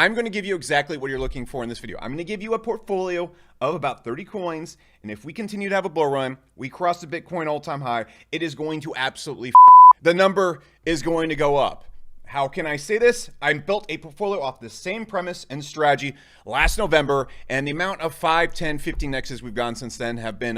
I'm going to give you exactly what you're looking for in this video. I'm going to give you a portfolio of about 30 coins, and if we continue to have a bull run, we cross the Bitcoin all-time high, it is going to absolutely the number is going to go up. How can I say this? I built a portfolio off the same premise and strategy last November, and the amount of 5, 10, 15 X's we've gone since then have been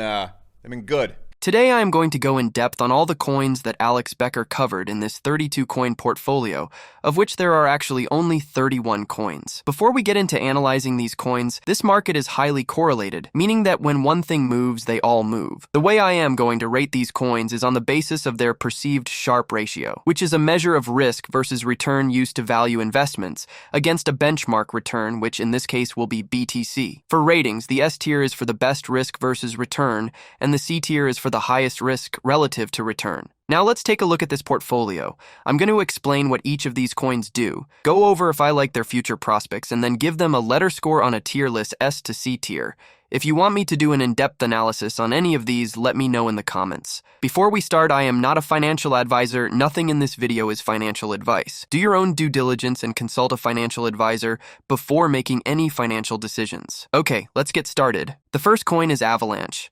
good. Today I am going to go in depth on all the coins that Alex Becker covered in this 32 coin portfolio, of which there are actually only 31 coins. Before we get into analyzing these coins, this market is highly correlated, meaning that when one thing moves, they all move. The way I am going to rate these coins is on the basis of their perceived SHRAP ratio, which is a measure of risk versus return used to value investments, against a benchmark return, which in this case will be BTC. For ratings, the S tier is for the best risk versus return, and the C tier is for the highest risk relative to return. Now let's take a look at this portfolio. I'm going to explain what each of these coins do, go over if I like their future prospects, and then give them a letter score on a tier list S to C tier. If you want me to do an in-depth analysis on any of these, let me know in the comments. Before we start, I am not a financial advisor. Nothing in this video is financial advice. Do your own due diligence and consult a financial advisor before making any financial decisions. Okay, let's get started. The first coin is Avalanche.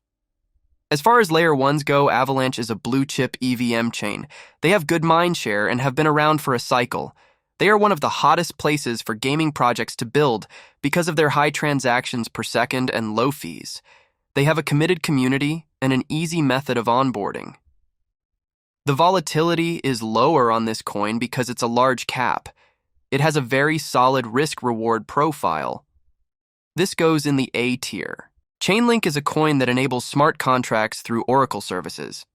As far as layer 1s go, Avalanche is a blue-chip EVM chain. They have good mind share and have been around for a cycle. They are one of the hottest places for gaming projects to build because of their high transactions per second and low fees. They have a committed community and an easy method of onboarding. The volatility is lower on this coin because it's a large cap. It has a very solid risk-reward profile. This goes in the A tier. Chainlink is a coin that enables smart contracts through Oracle services.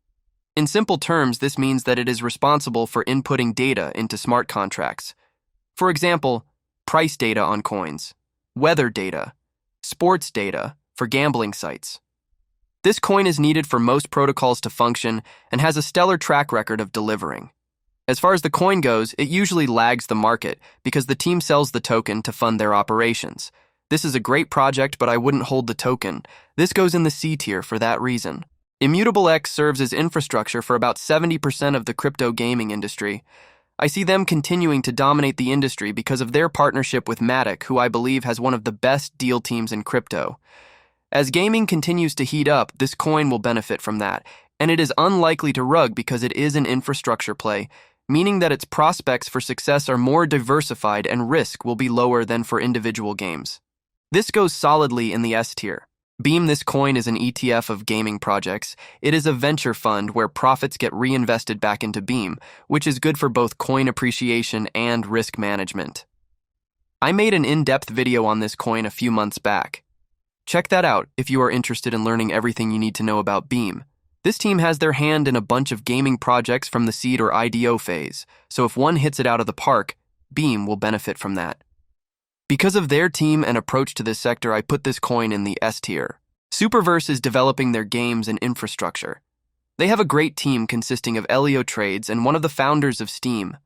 In simple terms, this means that it is responsible for inputting data into smart contracts. For example, price data on coins, weather data, sports data for gambling sites. This coin is needed for most protocols to function and has a stellar track record of delivering. As far as the coin goes, it usually lags the market because the team sells the token to fund their operations. This is a great project, but I wouldn't hold the token. This goes in the C tier for that reason. Immutable X serves as infrastructure for about 70% of the crypto gaming industry. I see them continuing to dominate the industry because of their partnership with Matic, who I believe has one of the best deal teams in crypto. As gaming continues to heat up, this coin will benefit from that, and it is unlikely to rug because it is an infrastructure play, meaning that its prospects for success are more diversified and risk will be lower than for individual games. This goes solidly in the S tier. Beam, this coin is an ETF of gaming projects. It is a venture fund where profits get reinvested back into Beam, which is good for both coin appreciation and risk management. I made an in-depth video on this coin a few months back. Check that out if you are interested in learning everything you need to know about Beam. This team has their hand in a bunch of gaming projects from the seed or IDO phase, so if one hits it out of the park, Beam will benefit from that. Because of their team and approach to this sector, I put this coin in the S tier. Superverse is developing their games and infrastructure. They have a great team consisting of Elio Trades and one of the founders of Steam.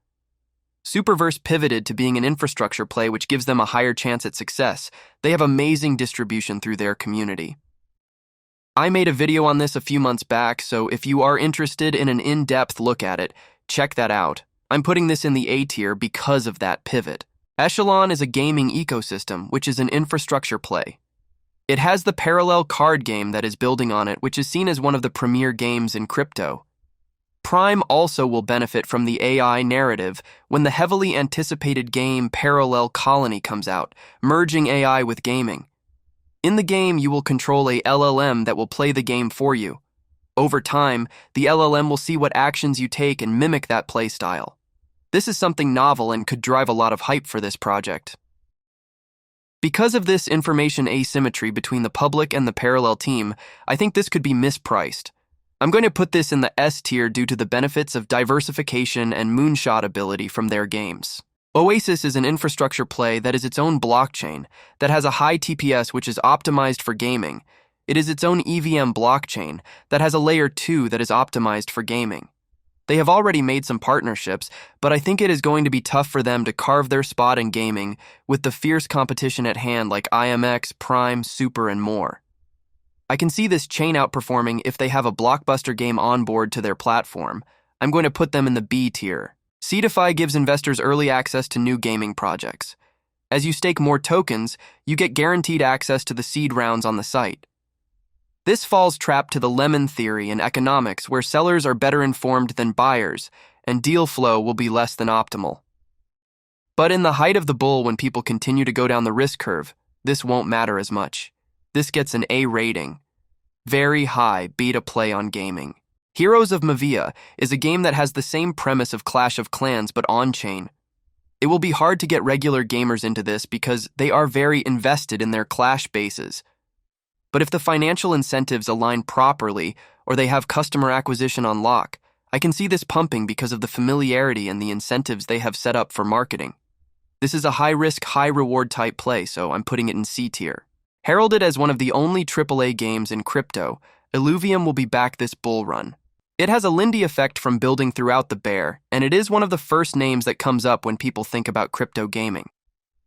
Superverse pivoted to being an infrastructure play, which gives them a higher chance at success. They have amazing distribution through their community. I made a video on this a few months back, so if you are interested in an in-depth look at it, check that out. I'm putting this in the A tier because of that pivot. Echelon is a gaming ecosystem, which is an infrastructure play. It has the parallel card game that is building on it, which is seen as one of the premier games in crypto. Prime also will benefit from the AI narrative when the heavily anticipated game Parallel Colony comes out, merging AI with gaming. In the game, you will control a LLM that will play the game for you. Over time, the LLM will see what actions you take and mimic that play style. This is something novel and could drive a lot of hype for this project. Because of this information asymmetry between the public and the parallel team, I think this could be mispriced. I'm going to put this in the S tier due to the benefits of diversification and moonshot ability from their games. Oasys is an infrastructure play that is its own blockchain, that has a high TPS which is optimized for gaming. It is its own EVM blockchain that has a layer 2 that is optimized for gaming. They have already made some partnerships, but I think it is going to be tough for them to carve their spot in gaming with the fierce competition at hand like IMX, Prime, Super, and more. I can see this chain outperforming if they have a blockbuster game on board to their platform. I'm going to put them in the B tier. Seedify gives investors early access to new gaming projects. As you stake more tokens, you get guaranteed access to the seed rounds on the site. This falls trap to the lemon theory in economics, where sellers are better informed than buyers, and deal flow will be less than optimal. But in the height of the bull, when people continue to go down the risk curve, this won't matter as much. This gets an A rating. Very high beta play on gaming. Heroes of Mavia is a game that has the same premise of Clash of Clans but on-chain. It will be hard to get regular gamers into this because they are very invested in their Clash bases. But if the financial incentives align properly or they have customer acquisition on lock, I can see this pumping because of the familiarity and the incentives they have set up for marketing. This is a high-risk, high-reward type play, so I'm putting it in C tier. Heralded as one of the only AAA games in crypto, Alluvium will be back this bull run. It has a Lindy effect from building throughout the bear, and it is one of the first names that comes up when people think about crypto gaming.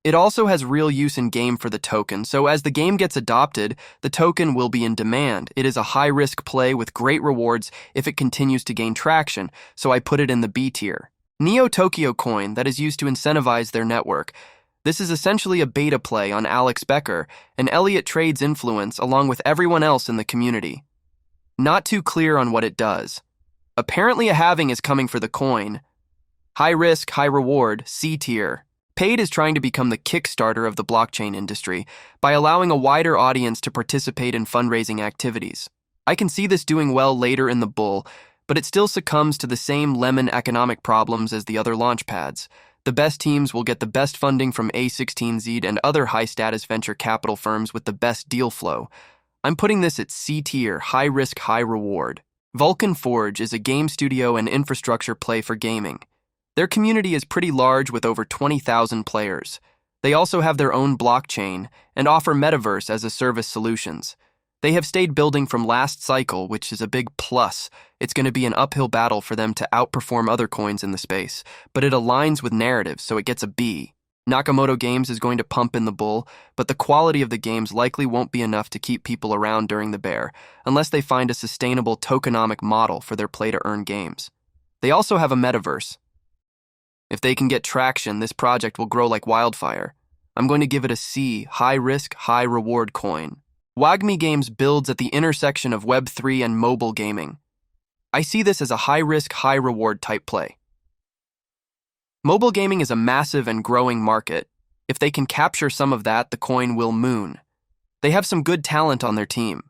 It also has real use in game for the token, so as the game gets adopted, the token will be in demand. It is a high-risk play with great rewards if it continues to gain traction, so I put it in the B tier. Neo Tokyo Coin that is used to incentivize their network. This is essentially a beta play on Alex Becker and Elliott Trade's influence along with everyone else in the community. Not too clear on what it does. Apparently a halving is coming for the coin. High risk, high reward, C tier. Paid is trying to become the Kickstarter of the blockchain industry by allowing a wider audience to participate in fundraising activities. I can see this doing well later in the bull, but it still succumbs to the same lemon economic problems as the other launchpads. The best teams will get the best funding from A16Z and other high-status venture capital firms with the best deal flow. I'm putting this at C tier, high risk, high reward. Vulcan Forge is a game studio and infrastructure play for gaming. Their community is pretty large with over 20,000 players. They also have their own blockchain and offer metaverse as a service solutions. They have stayed building from last cycle, which is a big plus. It's going to be an uphill battle for them to outperform other coins in the space, but it aligns with narrative, so it gets a B. Nakamoto Games is going to pump in the bull, but the quality of the games likely won't be enough to keep people around during the bear, unless they find a sustainable tokenomic model for their play-to-earn games. They also have a metaverse. If they can get traction, this project will grow like wildfire. I'm going to give it a C, high-risk, high-reward coin. WAGMI Games builds at the intersection of Web3 and mobile gaming. I see this as a high-risk, high-reward type play. Mobile gaming is a massive and growing market. If they can capture some of that, the coin will moon. They have some good talent on their team.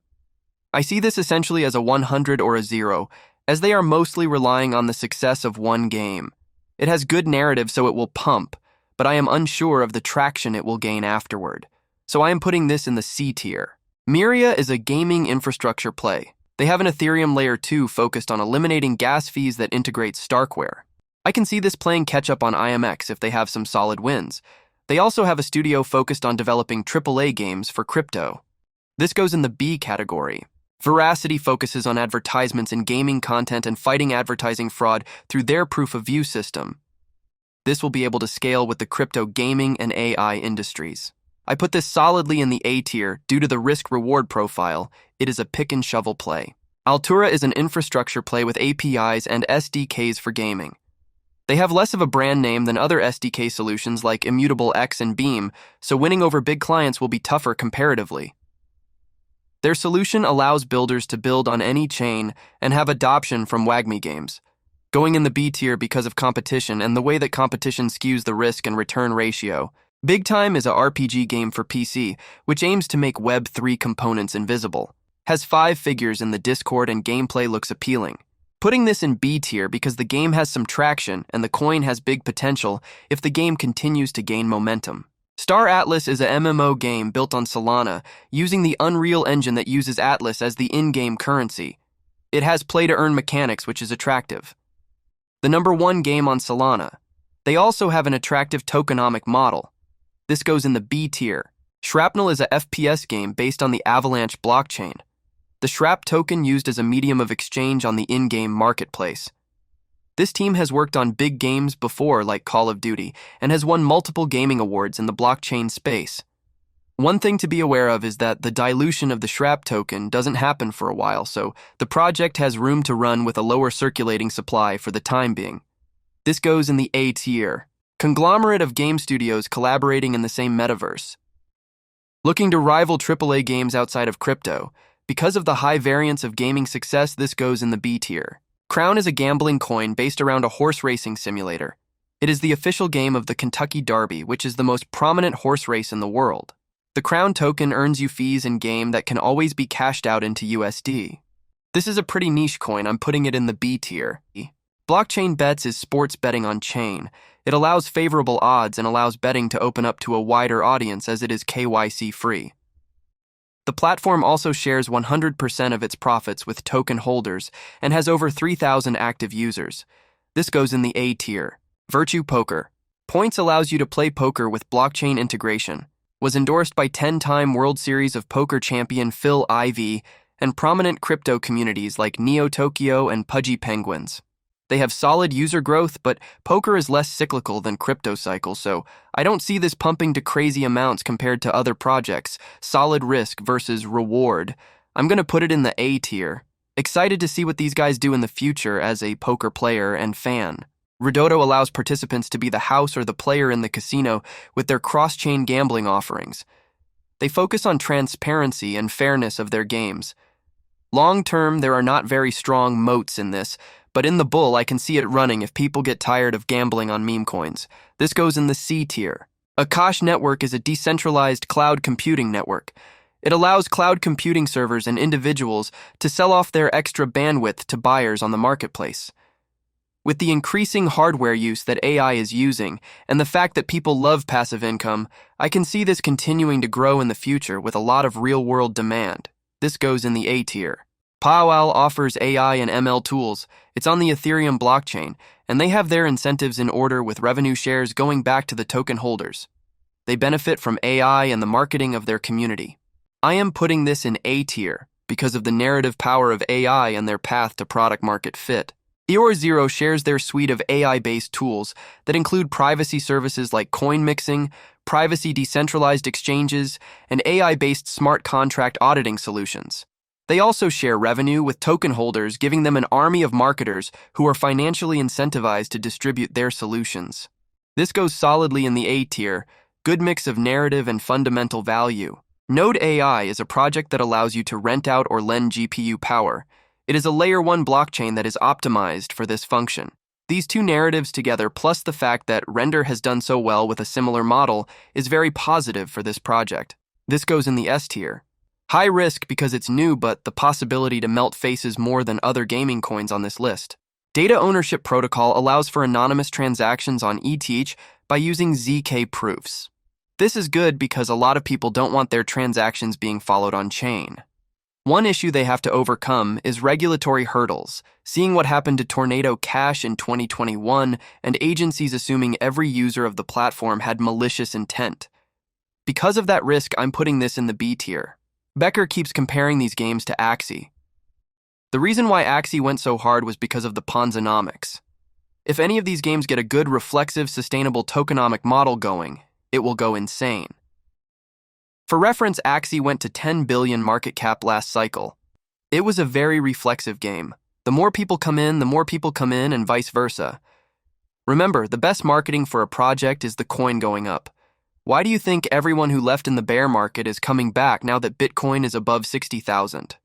I see this essentially as a 100 or a 0, as they are mostly relying on the success of one game. It has good narrative, so it will pump, but I am unsure of the traction it will gain afterward. So I am putting this in the C tier. Myria is a gaming infrastructure play. They have an Ethereum Layer 2 focused on eliminating gas fees that integrates Starkware. I can see this playing catch-up on IMX if they have some solid wins. They also have a studio focused on developing AAA games for crypto. This goes in the B category. Veracity focuses on advertisements in gaming content and fighting advertising fraud through their proof-of-view system. This will be able to scale with the crypto gaming and AI industries. I put this solidly in the A tier due to the risk-reward profile. It is a pick-and-shovel play. Altura is an infrastructure play with APIs and SDKs for gaming. They have less of a brand name than other SDK solutions like Immutable X and Beam, so winning over big clients will be tougher comparatively. Their solution allows builders to build on any chain and have adoption from WAGMI games, going in the B tier because of competition and the way that competition skews the risk and return ratio. BIGTIME is a RPG game for PC, which aims to make Web3 components invisible. Has 5 figures in the Discord and gameplay looks appealing. Putting this in B tier because the game has some traction and the coin has big potential if the game continues to gain momentum. Star Atlas is a MMO game built on Solana, using the Unreal Engine that uses Atlas as the in-game currency. It has play-to-earn mechanics, which is attractive. The #1 game on Solana. They also have an attractive tokenomic model. This goes in the B tier. Shrapnel is a FPS game based on the Avalanche blockchain. The SHRAP token used as a medium of exchange on the in-game marketplace. This team has worked on big games before, like Call of Duty, and has won multiple gaming awards in the blockchain space. One thing to be aware of is that the dilution of the SHRAP token doesn't happen for a while, so the project has room to run with a lower circulating supply for the time being. This goes in the A tier. conglomerate of game studios collaborating in the same metaverse. Looking to rival AAA games outside of crypto, because of the high variance of gaming success, this goes in the B tier. Crown is a gambling coin based around a horse racing simulator. It is the official game of the Kentucky Derby, which is the most prominent horse race in the world. The Crown token earns you fees in-game that can always be cashed out into USD. This is a pretty niche coin. I'm putting it in the B tier. Blockchain Bets is sports betting on chain. It allows favorable odds and allows betting to open up to a wider audience as it is KYC free. The platform also shares 100% of its profits with token holders and has over 3,000 active users. This goes in the A tier. Virtue Poker. Points allows you to play poker with blockchain integration. Was endorsed by 10-time World Series of Poker champion Phil Ivey and prominent crypto communities like Neo Tokyo and Pudgy Penguins. They have solid user growth, but poker is less cyclical than crypto cycles, so I don't see this pumping to crazy amounts compared to other projects. Solid risk versus reward. I'm going to put it in the A tier. Excited to see what these guys do in the future as a poker player and fan. Ridotto allows participants to be the house or the player in the casino with their cross-chain gambling offerings. They focus on transparency and fairness of their games. Long-term, there are not very strong moats in this, but in the bull, I can see it running if people get tired of gambling on meme coins. This goes in the C tier. Akash Network is a decentralized cloud computing network. It allows cloud computing servers and individuals to sell off their extra bandwidth to buyers on the marketplace. With the increasing hardware use that AI is using, and the fact that people love passive income, I can see this continuing to grow in the future with a lot of real-world demand. This goes in the A tier. PAAL offers AI and ML tools. It's on the Ethereum blockchain, and they have their incentives in order with revenue shares going back to the token holders. They benefit from AI and the marketing of their community. I am putting this in A tier because of the narrative power of AI and their path to product-market fit. EOR0 shares their suite of AI-based tools that include privacy services like coin mixing, privacy decentralized exchanges, and AI-based smart contract auditing solutions. They also share revenue with token holders, giving them an army of marketers who are financially incentivized to distribute their solutions. This goes solidly in the A tier, good mix of narrative and fundamental value. Node AI is a project that allows you to rent out or lend GPU power. It is a layer 1 blockchain that is optimized for this function. These two narratives together, plus the fact that Render has done so well with a similar model, is very positive for this project. This goes in the S tier. High risk because it's new, but the possibility to melt faces more than other gaming coins on this list. Data Ownership Protocol allows for anonymous transactions on ETH by using ZK proofs. This is good because a lot of people don't want their transactions being followed on chain. One issue they have to overcome is regulatory hurdles, seeing what happened to Tornado Cash in 2021 and agencies assuming every user of the platform had malicious intent. Because of that risk, I'm putting this in the B tier. Becker keeps comparing these games to Axie. The reason why Axie went so hard was because of the Ponzonomics. If any of these games get a good, reflexive, sustainable tokenomic model going, it will go insane. For reference, Axie went to 10 billion market cap last cycle. It was a very reflexive game. The more people come in, and vice versa. Remember, the best marketing for a project is the coin going up. Why do you think everyone who left in the bear market is coming back now that Bitcoin is above 60,000?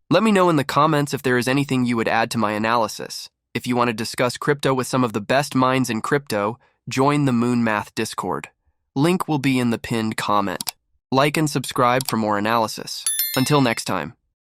Let me know in the comments if there is anything you would add to my analysis. If you want to discuss crypto with some of the best minds in crypto, join the Moon Math Discord. Link will be in the pinned comment. Like and subscribe for more analysis. Until next time.